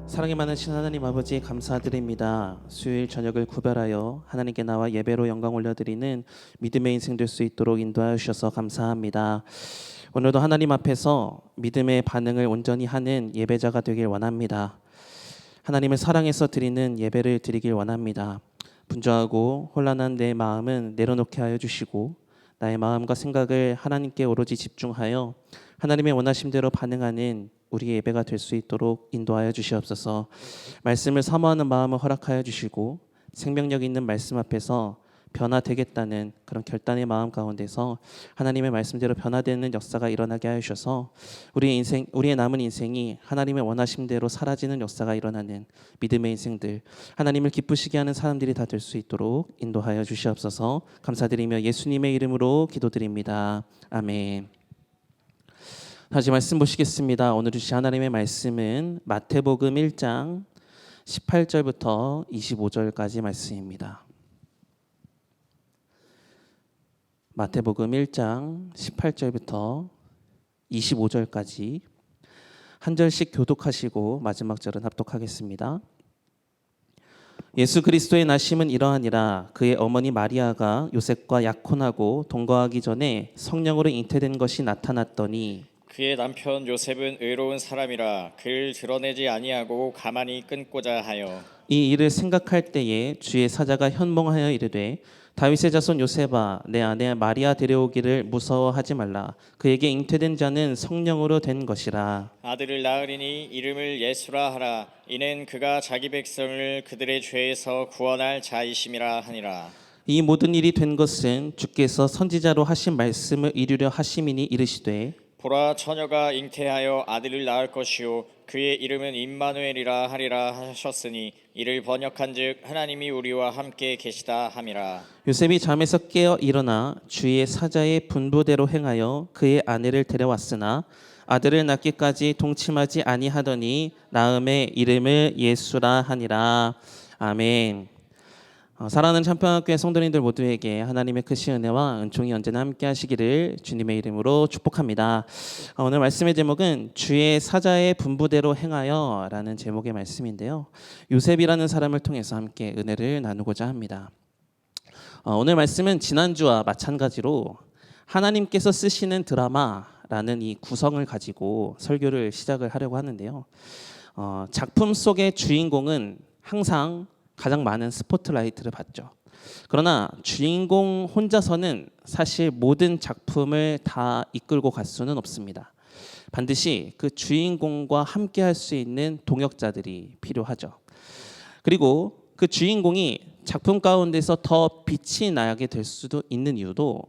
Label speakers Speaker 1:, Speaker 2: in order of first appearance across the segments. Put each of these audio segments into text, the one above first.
Speaker 1: 사랑이 많으신 하나님 아버지 감사드립니다. 수요일 저녁을 구별하여 하나님께 나와 예배로 영광 올려드리는 믿음의 인생 될 수 있도록 인도하여 주셔서 감사합니다. 오늘도 하나님 앞에서 믿음의 반응을 온전히 하는 예배자가 되길 원합니다. 하나님을 사랑해서 드리는 예배를 드리길 원합니다. 분주하고 혼란한 내 마음은 내려놓게 하여 주시고 나의 마음과 생각을 하나님께 오로지 집중하여 하나님의 원하심대로 반응하는 우리의 예배가 될 수 있도록 인도하여 주시옵소서. 말씀을 사모하는 마음을 허락하여 주시고 생명력 있는 말씀 앞에서 변화되겠다는 그런 결단의 마음 가운데서 하나님의 말씀대로 변화되는 역사가 일어나게 하여 주셔서 우리의 남은 인생이 하나님의 원하심대로 사라지는 역사가 일어나는 믿음의 인생들, 하나님을 기쁘시게 하는 사람들이 다 될 수 있도록 인도하여 주시옵소서. 감사드리며 예수님의 이름으로 기도드립니다. 아멘. 다시 말씀 보시겠습니다. 오늘 주신 하나님의 말씀은 마태복음 1장 18절부터 25절까지 말씀입니다. 마태복음 1장 18절부터 25절까지 한 절씩 교독하시고 마지막 절은 합독하겠습니다. 예수 그리스도의 나심은 이러하니라. 그의 어머니 마리아가 요셉과 약혼하고 동거하기 전에 성령으로 잉태된 것이 나타났더니
Speaker 2: 그의 남편 요셉은 의로운 사람이라 그를 드러내지 아니하고 가만히 끊고자 하여
Speaker 1: 이 일을 생각할 때에 주의 사자가 현몽하여 이르되 다윗의 자손 요셉아 내 아내 마리아 데려오기를 무서워하지 말라. 그에게 잉태된 자는 성령으로 된 것이라.
Speaker 2: 아들을 낳으리니 이름을 예수라 하라. 이는 그가 자기 백성을 그들의 죄에서 구원할 자이심이라 하니라.
Speaker 1: 이 모든 일이 된 것은 주께서 선지자로 하신 말씀을 이루려 하심이니 이르시되
Speaker 2: 보라 처녀가 잉태하여 아들을 낳을 것이요 그의 이름은 임마누엘이라 하리라 하셨으니 이를 번역한즉 하나님이 우리와 함께 계시다 함이라.
Speaker 1: 요셉이 잠에서 깨어 일어나 주의 사자의 분부대로 행하여 그의 아내를 데려왔으나 아들을 낳기까지 동침하지 아니하더니 낳음의 이름을 예수라 하니라. 아멘. 사랑하는 참평학교의 성도님들 모두에게 하나님의 크신 은혜와 은총이 언제나 함께 하시기를 주님의 이름으로 축복합니다. 오늘 말씀의 제목은 주의 사자의 분부대로 행하여 라는 제목의 말씀인데요. 요셉이라는 사람을 통해서 함께 은혜를 나누고자 합니다. 오늘 말씀은 지난주와 마찬가지로 하나님께서 쓰시는 드라마라는 이 구성을 가지고 설교를 시작을 하려고 하는데요. 작품 속의 주인공은 항상 가장 많은 스포트라이트를 받죠. 그러나 주인공 혼자서는 사실 모든 작품을 다 이끌고 갈 수는 없습니다. 반드시 그 주인공과 함께 할 수 있는 동역자들이 필요하죠. 그리고 그 주인공이 작품 가운데서 더 빛이 나게 될 수도 있는 이유도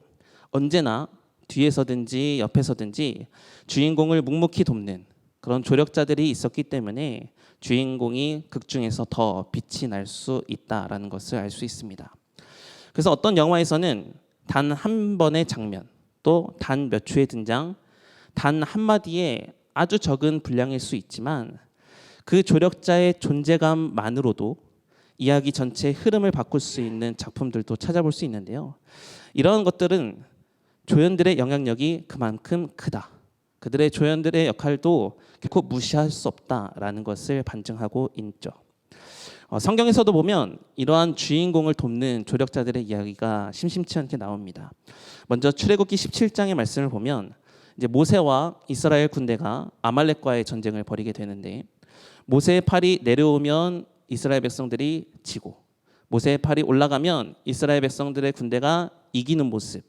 Speaker 1: 언제나 뒤에서든지 옆에서든지 주인공을 묵묵히 돕는 그런 조력자들이 있었기 때문에 주인공이 극 중에서 더 빛이 날 수 있다라는 것을 알 수 있습니다. 그래서 어떤 영화에서는 단 한 번의 장면, 또 단 몇 초의 등장, 단 한마디의 아주 적은 분량일 수 있지만 그 조력자의 존재감만으로도 이야기 전체의 흐름을 바꿀 수 있는 작품들도 찾아볼 수 있는데요. 이런 것들은 조연들의 영향력이 그만큼 크다. 그들의 조연들의 역할도 결코 무시할 수 없다라는 것을 반증하고 있죠. 성경에서도 보면 이러한 주인공을 돕는 조력자들의 이야기가 심심치 않게 나옵니다. 먼저 출애굽기 17장의 말씀을 보면 이제 모세와 이스라엘 군대가 아말렉과의 전쟁을 벌이게 되는데 모세의 팔이 내려오면 이스라엘 백성들이 지고 모세의 팔이 올라가면 이스라엘 백성들의 군대가 이기는 모습,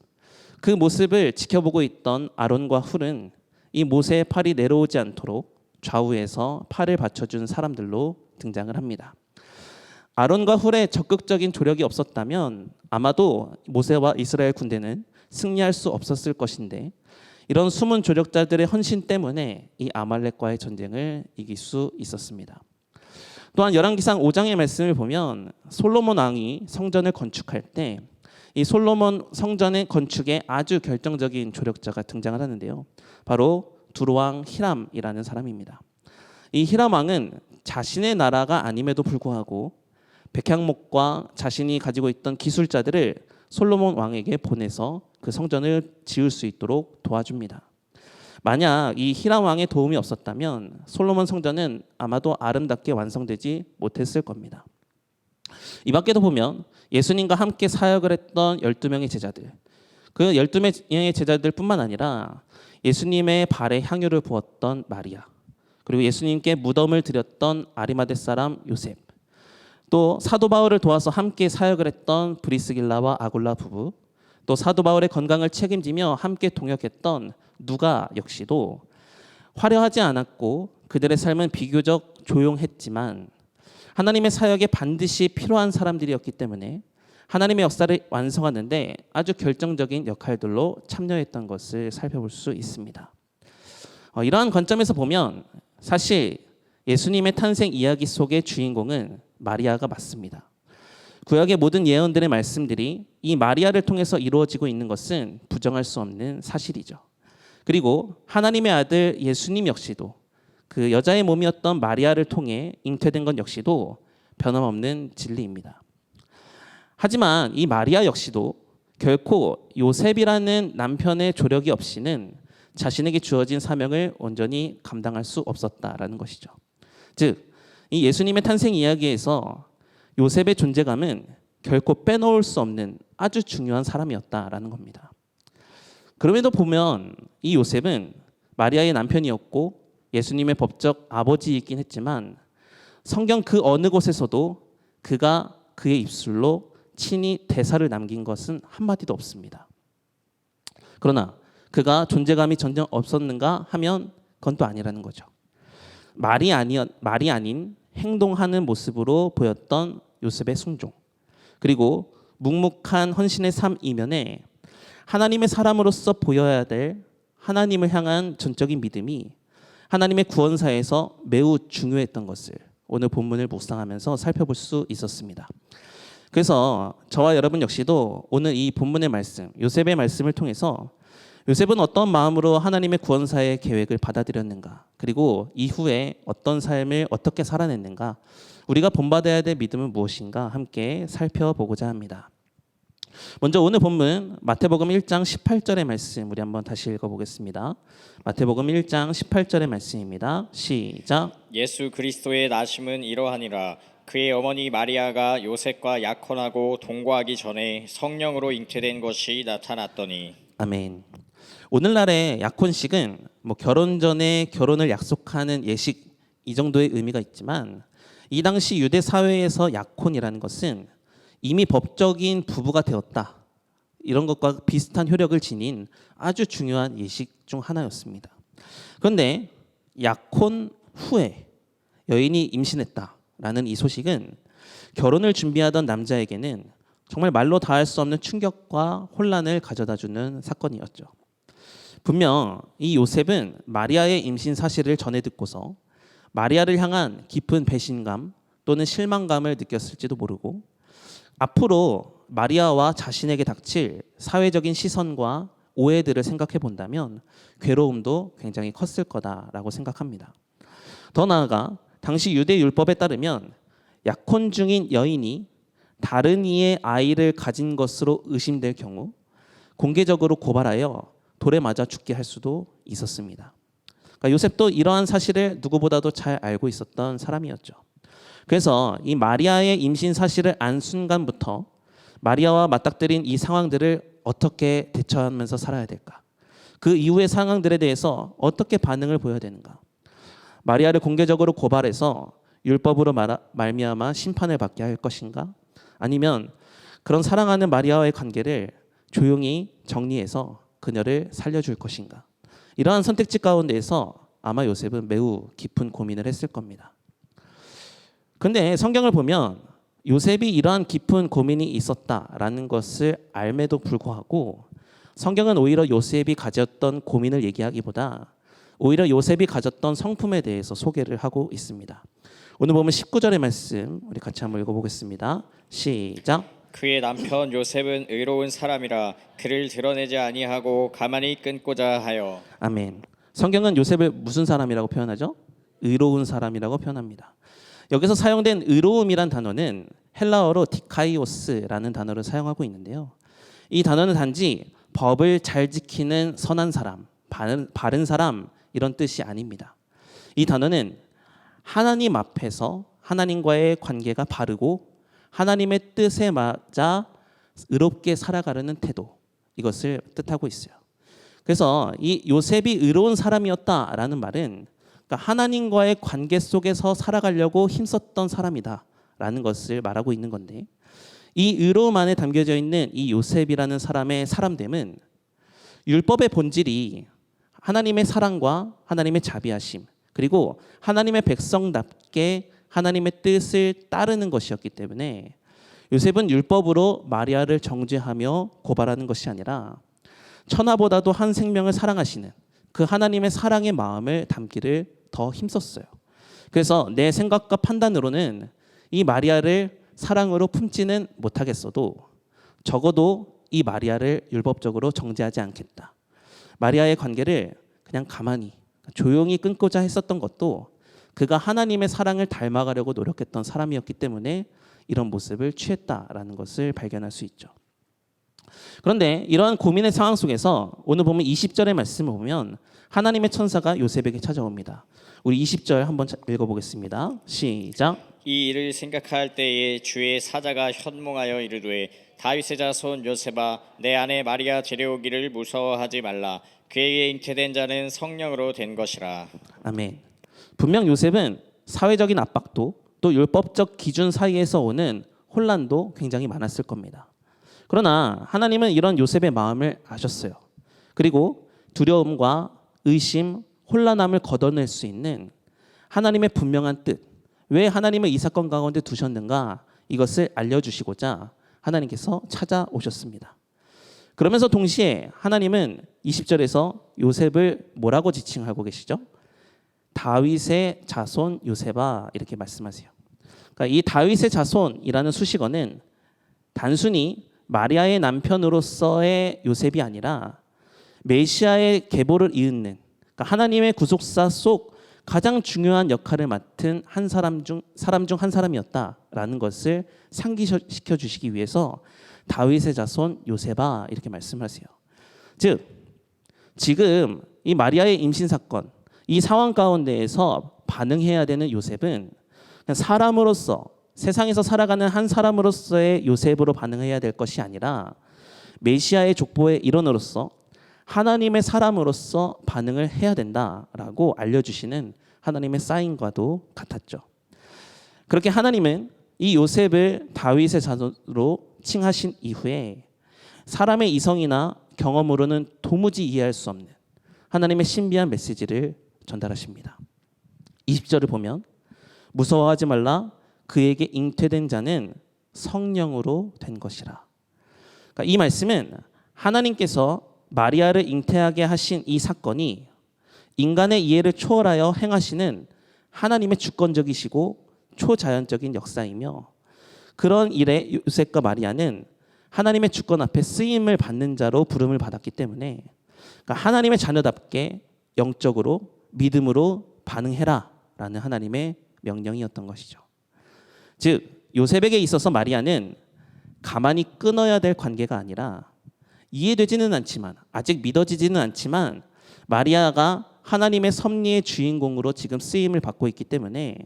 Speaker 1: 그 모습을 지켜보고 있던 아론과 훌은 이 모세의 팔이 내려오지 않도록 좌우에서 팔을 받쳐준 사람들로 등장을 합니다. 아론과 훌의 적극적인 조력이 없었다면 아마도 모세와 이스라엘 군대는 승리할 수 없었을 것인데 이런 숨은 조력자들의 헌신 때문에 이 아말렉과의 전쟁을 이길 수 있었습니다. 또한 열왕기상 5장의 말씀을 보면 솔로몬 왕이 성전을 건축할 때 이 솔로몬 성전의 건축에 아주 결정적인 조력자가 등장을 하는데요. 바로 두로왕 히람이라는 사람입니다. 이 히람 왕은 자신의 나라가 아님에도 불구하고 백향목과 자신이 가지고 있던 기술자들을 솔로몬 왕에게 보내서 그 성전을 지을 수 있도록 도와줍니다. 만약 이 히람 왕의 도움이 없었다면 솔로몬 성전은 아마도 아름답게 완성되지 못했을 겁니다. 이 밖에도 보면 예수님과 함께 사역을 했던 12명의 제자들, 그 12명의 제자들뿐만 아니라 예수님의 발에 향유를 부었던 마리아, 그리고 예수님께 무덤을 드렸던 아리마대 사람 요셉, 또 사도 바울을 도와서 함께 사역을 했던 브리스길라와 아굴라 부부, 또 사도 바울의 건강을 책임지며 함께 동역했던 누가 역시도 화려하지 않았고 그들의 삶은 비교적 조용했지만 하나님의 사역에 반드시 필요한 사람들이었기 때문에 하나님의 역사를 완성하는데 아주 결정적인 역할들로 참여했던 것을 살펴볼 수 있습니다. 이러한 관점에서 보면 사실 예수님의 탄생 이야기 속의 주인공은 마리아가 맞습니다. 구약의 모든 예언들의 말씀들이 이 마리아를 통해서 이루어지고 있는 것은 부정할 수 없는 사실이죠. 그리고 하나님의 아들 예수님 역시도 그 여자의 몸이었던 마리아를 통해 잉태된 것 역시도 변함없는 진리입니다. 하지만 이 마리아 역시도 결코 요셉이라는 남편의 조력이 없이는 자신에게 주어진 사명을 온전히 감당할 수 없었다라는 것이죠. 즉, 이 예수님의 탄생 이야기에서 요셉의 존재감은 결코 빼놓을 수 없는 아주 중요한 사람이었다라는 겁니다. 그럼에도 보면 이 요셉은 마리아의 남편이었고 예수님의 법적 아버지이긴 했지만 성경 그 어느 곳에서도 그가 그의 입술로 친히 대사를 남긴 것은 한마디도 없습니다. 그러나 그가 존재감이 전혀 없었는가 하면 그건 또 아니라는 거죠. 말이 아닌 행동하는 모습으로 보였던 요셉의 순종, 그리고 묵묵한 헌신의 삶 이면에 하나님의 사람으로서 보여야 될 하나님을 향한 전적인 믿음이 하나님의 구원사에서 매우 중요했던 것을 오늘 본문을 묵상하면서 살펴볼 수 있었습니다. 그래서 저와 여러분 역시도 오늘 이 본문의 말씀, 요셉의 말씀을 통해서 요셉은 어떤 마음으로 하나님의 구원사의 계획을 받아들였는가, 그리고 이후에 어떤 삶을 어떻게 살아냈는가, 우리가 본받아야 될 믿음은 무엇인가 함께 살펴보고자 합니다. 먼저 오늘 본문 마태복음 1장 18절의 말씀 우리 한번 다시 읽어보겠습니다. 마태복음 1장 18절의 말씀입니다. 시작.
Speaker 2: 예수 그리스도의 나심은 이러하니라. 그의 어머니 마리아가 요셉과 약혼하고 동거하기 전에 성령으로 잉태된 것이 나타났더니.
Speaker 1: 아멘. 오늘날의 약혼식은 결혼 전에 결혼을 약속하는 예식, 이 정도의 의미가 있지만 이 당시 유대 사회에서 약혼이라는 것은 이미 법적인 부부가 되었다, 이런 것과 비슷한 효력을 지닌 아주 중요한 예식 중 하나였습니다. 그런데 약혼 후에 여인이 임신했다라는 이 소식은 결혼을 준비하던 남자에게는 정말 말로 다할 수 없는 충격과 혼란을 가져다주는 사건이었죠. 분명 이 요셉은 마리아의 임신 사실을 전해 듣고서 마리아를 향한 깊은 배신감 또는 실망감을 느꼈을지도 모르고 앞으로 마리아와 자신에게 닥칠 사회적인 시선과 오해들을 생각해 본다면 괴로움도 굉장히 컸을 거다라고 생각합니다. 더 나아가 당시 유대 율법에 따르면 약혼 중인 여인이 다른 이의 아이를 가진 것으로 의심될 경우 공개적으로 고발하여 돌에 맞아 죽게 할 수도 있었습니다. 그러니까 요셉도 이러한 사실을 누구보다도 잘 알고 있었던 사람이었죠. 그래서 이 마리아의 임신 사실을 안 순간부터 마리아와 맞닥뜨린 이 상황들을 어떻게 대처하면서 살아야 될까? 그 이후의 상황들에 대해서 어떻게 반응을 보여야 되는가? 마리아를 공개적으로 고발해서 율법으로 말미암아 심판을 받게 할 것인가? 아니면 그런 사랑하는 마리아와의 관계를 조용히 정리해서 그녀를 살려줄 것인가? 이러한 선택지 가운데에서 아마 요셉은 매우 깊은 고민을 했을 겁니다. 그런데 성경을 보면 요셉이 이러한 깊은 고민이 있었다라는 것을 알매도 불구하고 성경은 오히려 요셉이 가졌던 고민을 얘기하기보다 오히려 요셉이 가졌던 성품에 대해서 소개를 하고 있습니다. 오늘 보면 19절의 말씀 우리 같이 한번 읽어보겠습니다. 시작.
Speaker 2: 그의 남편 요셉은 의로운 사람이라 그를 드러내지 아니하고 가만히 끊고자 하여.
Speaker 1: 아멘. 성경은 요셉을 무슨 사람이라고 표현하죠? 의로운 사람이라고 표현합니다. 여기서 사용된 의로움이란 단어는 헬라어로 디카이오스라는 단어를 사용하고 있는데요. 이 단어는 단지 법을 잘 지키는 선한 사람 바른 사람 이런 뜻이 아닙니다. 이 단어는 하나님 앞에서 하나님과의 관계가 바르고 하나님의 뜻에 맞아 의롭게 살아가려는 태도, 이것을 뜻하고 있어요. 그래서 이 요셉이 의로운 사람이었다라는 말은 그러니까 하나님과의 관계 속에서 살아가려고 힘썼던 사람이다라는 것을 말하고 있는 건데, 이 의로움 안에 담겨져 있는 이 요셉이라는 사람의 사람됨은 율법의 본질이 하나님의 사랑과 하나님의 자비하심, 그리고 하나님의 백성답게 하나님의 뜻을 따르는 것이었기 때문에 요셉은 율법으로 마리아를 정죄하며 고발하는 것이 아니라 천하보다도 한 생명을 사랑하시는 그 하나님의 사랑의 마음을 담기를 더 힘썼어요. 그래서 내 생각과 판단으로는 이 마리아를 사랑으로 품지는 못하겠어도 적어도 이 마리아를 율법적으로 정죄하지 않겠다. 마리아의 관계를 그냥 가만히 조용히 끊고자 했었던 것도 그가 하나님의 사랑을 닮아가려고 노력했던 사람이었기 때문에 이런 모습을 취했다라는 것을 발견할 수 있죠. 그런데 이러한 고민의 상황 속에서 오늘 보면 20절의 말씀을 보면 하나님의 천사가 요셉에게 찾아옵니다. 우리 20절 한번 읽어보겠습니다. 시작.
Speaker 2: 이 일을 생각할 때에 주의 사자가 현몽하여 이르되 다윗의 자손 요셉아 내 아내 마리아 데려오기를 무서워하지 말라. 그에게 잉태된 자는 성령으로 된 것이라.
Speaker 1: 아멘. 분명 요셉은 사회적인 압박도 또 율법적 기준 사이에서 오는 혼란도 굉장히 많았을 겁니다. 그러나 하나님은 이런 요셉의 마음을 아셨어요. 그리고 두려움과 의심, 혼란함을 걷어낼 수 있는 하나님의 분명한 뜻, 왜 하나님을 이 사건 가운데 두셨는가, 이것을 알려주시고자 하나님께서 찾아오셨습니다. 그러면서 동시에 하나님은 20절에서 요셉을 뭐라고 지칭하고 계시죠? 다윗의 자손 요셉아, 이렇게 말씀하세요. 그러니까 이 다윗의 자손이라는 수식어는 단순히 마리아의 남편으로서의 요셉이 아니라 메시아의 계보를 이으는, 그러니까 하나님의 구속사 속 가장 중요한 역할을 맡은 사람 중 한 사람이었다라는 것을 상기시켜 주시기 위해서 다윗의 자손 요셉아, 이렇게 말씀하세요. 즉 지금 이 마리아의 임신 사건, 이 상황 가운데에서 반응해야 되는 요셉은 그냥 사람으로서, 세상에서 살아가는 한 사람으로서의 요셉으로 반응해야 될 것이 아니라 메시아의 족보의 일원으로서 하나님의 사람으로서 반응을 해야 된다라고 알려주시는 하나님의 사인과도 같았죠. 그렇게 하나님은 이 요셉을 다윗의 자손으로 칭하신 이후에 사람의 이성이나 경험으로는 도무지 이해할 수 없는 하나님의 신비한 메시지를 전달하십니다. 20절을 보면 무서워하지 말라, 그에게 잉태된 자는 성령으로 된 것이라. 그러니까 이 말씀은 하나님께서 마리아를 잉태하게 하신 이 사건이 인간의 이해를 초월하여 행하시는 하나님의 주권적이시고 초자연적인 역사이며, 그런 일에 요셉과 마리아는 하나님의 주권 앞에 쓰임을 받는 자로 부름을 받았기 때문에 그러니까 하나님의 자녀답게 영적으로 믿음으로 반응해라 라는 하나님의 명령이었던 것이죠. 즉 요셉에게 있어서 마리아는 가만히 끊어야 될 관계가 아니라, 이해되지는 않지만, 아직 믿어지지는 않지만 마리아가 하나님의 섭리의 주인공으로 지금 쓰임을 받고 있기 때문에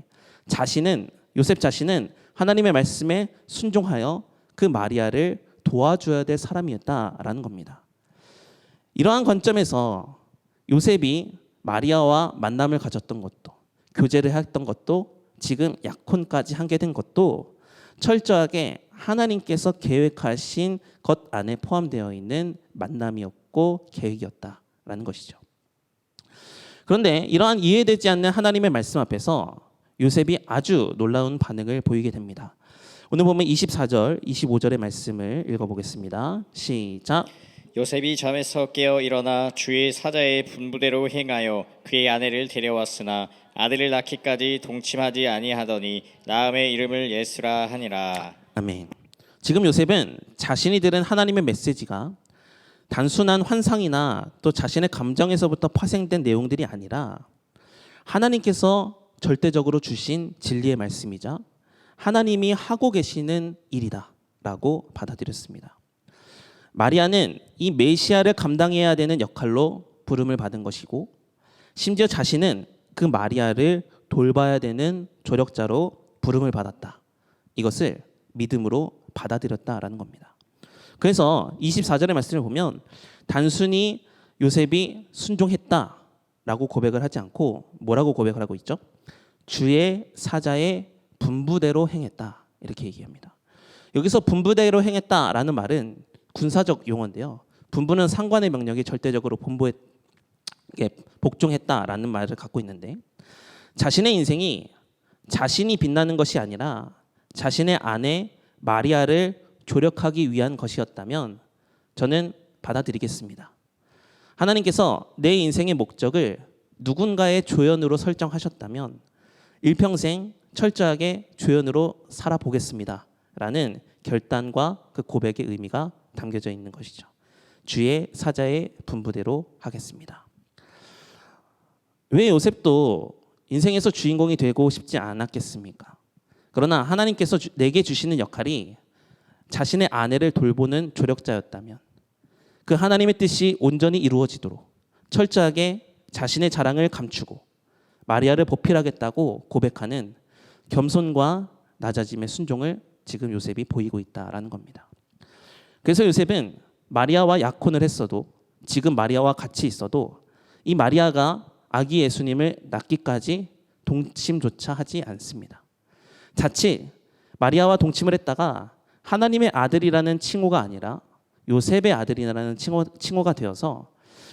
Speaker 1: 요셉 자신은 하나님의 말씀에 순종하여 그 마리아를 도와줘야 될 사람이었다라는 겁니다. 이러한 관점에서 요셉이 마리아와 만남을 가졌던 것도, 교제를 했던 것도, 지금 약혼까지 하게 된 것도 철저하게 하나님께서 계획하신 것 안에 포함되어 있는 만남이었고 계획이었다라는 것이죠. 그런데 이러한 이해되지 않는 하나님의 말씀 앞에서 요셉이 아주 놀라운 반응을 보이게 됩니다. 오늘 보면 24절, 25절의 말씀을 읽어보겠습니다. 시작.
Speaker 2: 요셉이 잠에서 깨어 일어나 주의 사자의 분부대로 행하여 그의 아내를 데려왔으나 아들을 낳기까지 동침하지 아니하더니 낳음의 이름을 예수라 하니라.
Speaker 1: 아멘. 지금 요셉은 자신이 들은 하나님의 메시지가 단순한 환상이나 또 자신의 감정에서부터 파생된 내용들이 아니라 하나님께서 절대적으로 주신 진리의 말씀이자 하나님이 하고 계시는 일이다라고 받아들였습니다. 마리아는 이 메시아를 감당해야 되는 역할로 부름을 받은 것이고 심지어 자신은 그 마리아를 돌봐야 되는 조력자로 부름을 받았다. 이것을 믿음으로 받아들였다라는 겁니다. 그래서 24절의 말씀을 보면 단순히 요셉이 순종했다라고 고백을 하지 않고 뭐라고 고백을 하고 있죠? 주의 사자의 분부대로 행했다. 이렇게 얘기합니다. 여기서 분부대로 행했다라는 말은 군사적 용어인데요. 분부는 상관의 명령에 절대적으로 본부에 복종했다라는 말을 갖고 있는데 자신의 인생이 자신이 빛나는 것이 아니라 자신의 아내 마리아를 조력하기 위한 것이었다면 저는 받아들이겠습니다. 하나님께서 내 인생의 목적을 누군가의 조연으로 설정하셨다면 일평생 철저하게 조연으로 살아보겠습니다. 라는 결단과 그 고백의 의미가 담겨져 있는 것이죠. 주의 사자의 분부대로 하겠습니다. 왜 요셉도 인생에서 주인공이 되고 싶지 않았겠습니까? 그러나 하나님께서 내게 주시는 역할이 자신의 아내를 돌보는 조력자였다면 그 하나님의 뜻이 온전히 이루어지도록 철저하게 자신의 자랑을 감추고 마리아를 보필하겠다고 고백하는 겸손과 낮아짐의 순종을 지금 요셉이 보이고 있다라는 겁니다. 그래서 요셉은 마리아와 약혼을 했어도 지금 마리아와 같이 있어도 이 마리아가 아기 예수님을 낳기까지 동침조차 하지 않습니다. 자칫 마리아와 동침을 했다가 하나님의 아들이라는 칭호가 아니라 요셉의 아들이라는 칭호가 되어서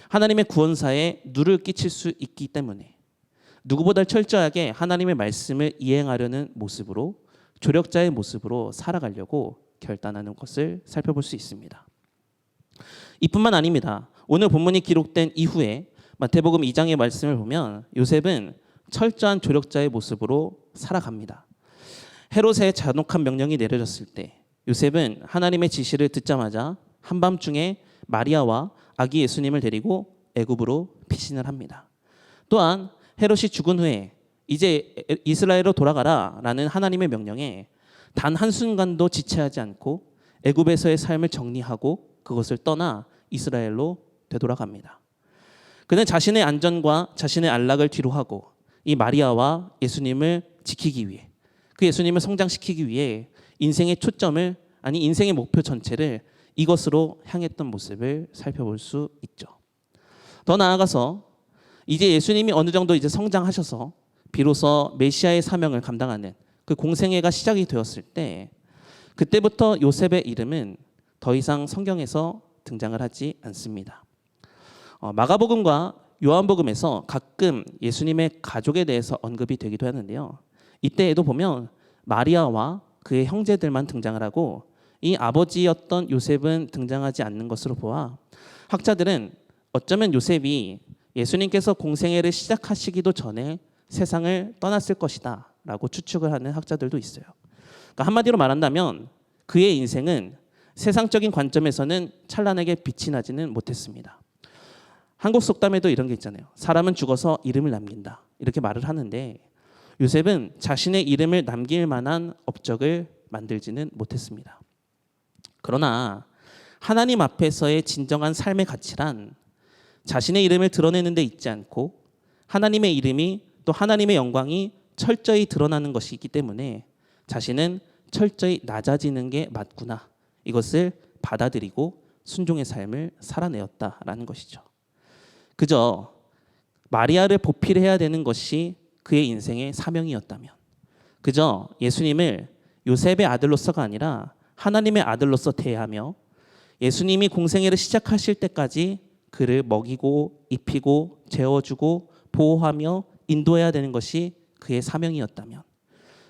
Speaker 1: 하나님의 구원사에 누를 끼칠 수 있기 때문에 누구보다 철저하게 하나님의 말씀을 이행하려는 모습으로 조력자의 모습으로 살아가려고 결단하는 것을 살펴볼 수 있습니다. 이뿐만 아닙니다. 오늘 본문이 기록된 이후에 마태복음 2장의 말씀을 보면 요셉은 철저한 조력자의 모습으로 살아갑니다. 헤롯의 잔혹한 명령이 내려졌을 때 요셉은 하나님의 지시를 듣자마자 한밤중에 마리아와 아기 예수님을 데리고 애굽으로 피신을 합니다. 또한 헤롯이 죽은 후에 이제 이스라엘로 돌아가라라는 하나님의 명령에 단 한순간도 지체하지 않고 애굽에서의 삶을 정리하고 그것을 떠나 이스라엘로 되돌아갑니다. 그는 자신의 안전과 자신의 안락을 뒤로하고 이 마리아와 예수님을 지키기 위해 그 예수님을 성장시키기 위해 인생의 초점을 인생의 목표 전체를 이것으로 향했던 모습을 살펴볼 수 있죠. 더 나아가서 이제 예수님이 어느 정도 이제 성장하셔서 비로소 메시아의 사명을 감당하는 그 공생애가 시작이 되었을 때 그때부터 요셉의 이름은 더 이상 성경에서 등장을 하지 않습니다. 마가복음과 요한복음에서 가끔 예수님의 가족에 대해서 언급이 되기도 하는데요. 이때에도 보면 마리아와 그의 형제들만 등장을 하고 이 아버지였던 요셉은 등장하지 않는 것으로 보아 학자들은 어쩌면 요셉이 예수님께서 공생애를 시작하시기도 전에 세상을 떠났을 것이다 라고 추측을 하는 학자들도 있어요. 그러니까 한마디로 말한다면 그의 인생은 세상적인 관점에서는 찬란하게 빛이 나지는 못했습니다. 한국 속담에도 이런 게 있잖아요. 사람은 죽어서 이름을 남긴다 이렇게 말을 하는데 요셉은 자신의 이름을 남길 만한 업적을 만들지는 못했습니다. 그러나 하나님 앞에서의 진정한 삶의 가치란 자신의 이름을 드러내는 데 있지 않고 하나님의 이름이 또 하나님의 영광이 철저히 드러나는 것이기 때문에 자신은 철저히 낮아지는 게 맞구나. 이것을 받아들이고 순종의 삶을 살아내었다라는 것이죠. 그저 마리아를 보필해야 되는 것이 그의 인생의 사명이었다면 그저 예수님을 요셉의 아들로서가 아니라 하나님의 아들로서 대하며 예수님이 공생애를 시작하실 때까지 그를 먹이고 입히고 재워주고 보호하며 인도해야 되는 것이 그의 사명이었다면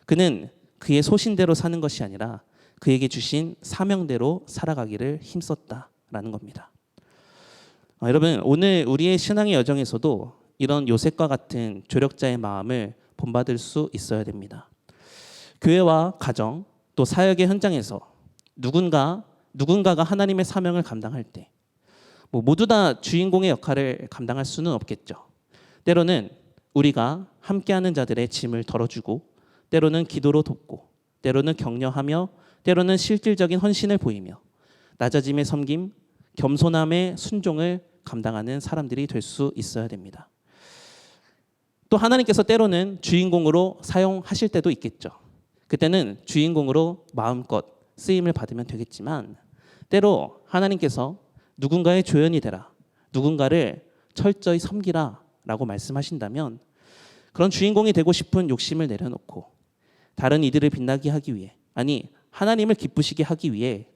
Speaker 1: 그는 그의 소신대로 사는 것이 아니라 그에게 주신 사명대로 살아가기를 힘썼다라는 겁니다. 여러분 오늘 우리의 신앙의 여정에서도 이런 요셉과 같은 조력자의 마음을 본받을 수 있어야 됩니다. 교회와 가정 또 사역의 현장에서 누군가가 하나님의 사명을 감당할 때 모두 다 주인공의 역할을 감당할 수는 없겠죠. 때로는 우리가 함께하는 자들의 짐을 덜어주고 때로는 기도로 돕고 때로는 격려하며 때로는 실질적인 헌신을 보이며 낮아짐의 섬김, 겸손함의 순종을 감당하는 사람들이 될 수 있어야 됩니다. 또 하나님께서 때로는 주인공으로 사용하실 때도 있겠죠. 그때는 주인공으로 마음껏 쓰임을 받으면 되겠지만 때로 하나님께서 누군가의 조연이 되라, 누군가를 철저히 섬기라 라고 말씀하신다면 그런 주인공이 되고 싶은 욕심을 내려놓고 다른 이들을 빛나게 하기 위해, 아니 하나님을 기쁘시게 하기 위해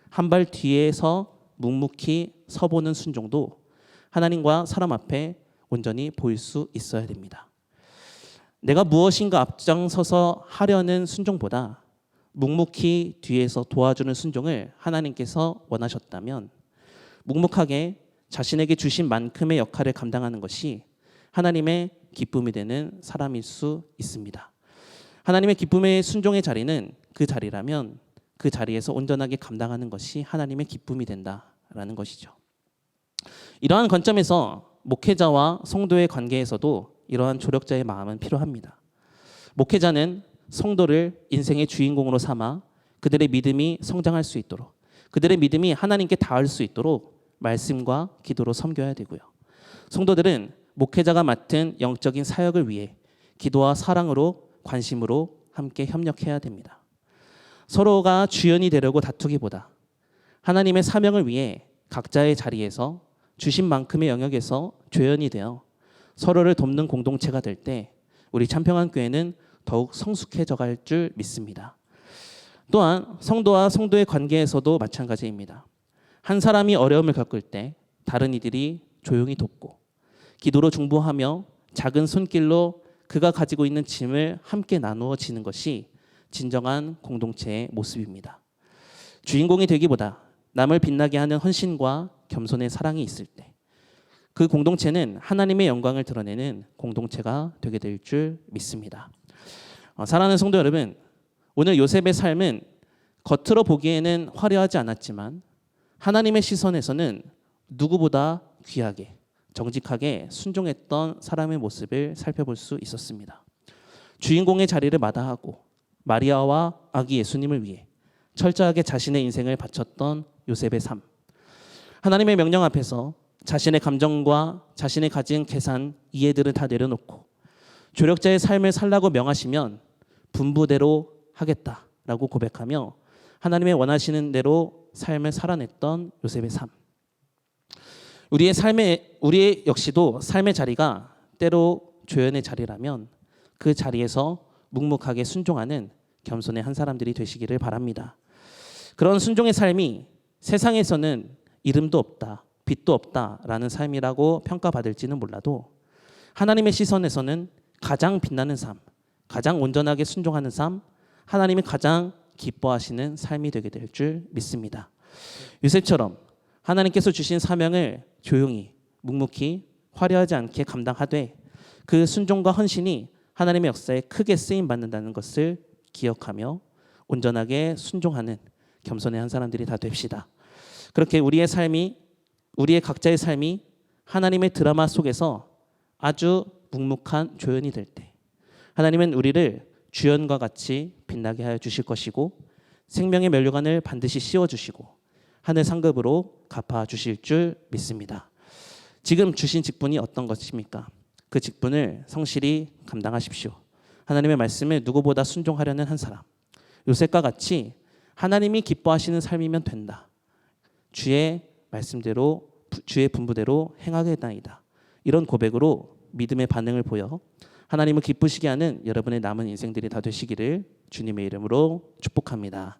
Speaker 1: 한 발 뒤에서 묵묵히 서보는 순종도 하나님과 사람 앞에 온전히 보일 수 있어야 됩니다. 내가 무엇인가 앞장서서 하려는 순종보다 묵묵히 뒤에서 도와주는 순종을 하나님께서 원하셨다면 묵묵하게 자신에게 주신 만큼의 역할을 감당하는 것이 하나님의 기쁨이 되는 사람일 수 있습니다. 하나님의 기쁨의 순종의 자리는 그 자리라면 그 자리에서 온전하게 감당하는 것이 하나님의 기쁨이 된다라는 것이죠. 이러한 관점에서 목회자와 성도의 관계에서도 이러한 조력자의 마음은 필요합니다. 목회자는 성도를 인생의 주인공으로 삼아 그들의 믿음이 성장할 수 있도록, 그들의 믿음이 하나님께 닿을 수 있도록 말씀과 기도로 섬겨야 되고요. 성도들은 목회자가 맡은 영적인 사역을 위해 기도와 사랑으로, 관심으로 함께 협력해야 됩니다. 서로가 주연이 되려고 다투기보다 하나님의 사명을 위해 각자의 자리에서 주신 만큼의 영역에서 조연이 되어 서로를 돕는 공동체가 될 때 우리 참평한 교회는 더욱 성숙해져 갈 줄 믿습니다. 또한 성도와 성도의 관계에서도 마찬가지입니다. 한 사람이 어려움을 겪을 때 다른 이들이 조용히 돕고 기도로 중보하며 작은 손길로 그가 가지고 있는 짐을 함께 나누어지는 것이 진정한 공동체의 모습입니다. 주인공이 되기보다 남을 빛나게 하는 헌신과 겸손의 사랑이 있을 때 그 공동체는 하나님의 영광을 드러내는 공동체가 되게 될 줄 믿습니다. 사랑하는 성도 여러분, 오늘 요셉의 삶은 겉으로 보기에는 화려하지 않았지만 하나님의 시선에서는 누구보다 귀하게, 정직하게 순종했던 사람의 모습을 살펴볼 수 있었습니다. 주인공의 자리를 마다하고 마리아와 아기 예수님을 위해 철저하게 자신의 인생을 바쳤던 요셉의 삶. 하나님의 명령 앞에서 자신의 감정과 자신의 가진 계산, 이해들을 다 내려놓고 조력자의 삶을 살라고 명하시면 분부대로 하겠다라고 고백하며 하나님의 원하시는 대로 삶을 살아냈던 요셉의 삶. 우리의 역시도 삶의 자리가 때로 조연의 자리라면 그 자리에서 묵묵하게 순종하는 겸손의 한 사람들이 되시기를 바랍니다. 그런 순종의 삶이 세상에서는 이름도 없다, 빛도 없다라는 삶이라고 평가받을지는 몰라도 하나님의 시선에서는 가장 빛나는 삶, 가장 온전하게 순종하는 삶, 하나님이 가장 기뻐하시는 삶이 되게 될 줄 믿습니다. 요셉처럼 하나님께서 주신 사명을 조용히, 묵묵히, 화려하지 않게 감당하되 그 순종과 헌신이 하나님의 역사에 크게 쓰임받는다는 것을 기억하며 온전하게 순종하는 겸손의 한 사람들이 다 됩시다. 그렇게 우리의 각자의 삶이 하나님의 드라마 속에서 아주 묵묵한 조연이 될 때 하나님은 우리를 주연과 같이 빛나게 하여 주실 것이고 생명의 면류관을 반드시 씌워주시고 하늘 상급으로 갚아주실 줄 믿습니다. 지금 주신 직분이 어떤 것입니까? 그 직분을 성실히 감당하십시오. 하나님의 말씀을 누구보다 순종하려는 한 사람, 요셉과 같이 하나님이 기뻐하시는 삶이면 된다. 주의 말씀대로, 주의 분부대로 행하겠나이다. 이런 고백으로 믿음의 반응을 보여 하나님을 기쁘시게 하는 여러분의 남은 인생들이 다 되시기를 주님의 이름으로 축복합니다.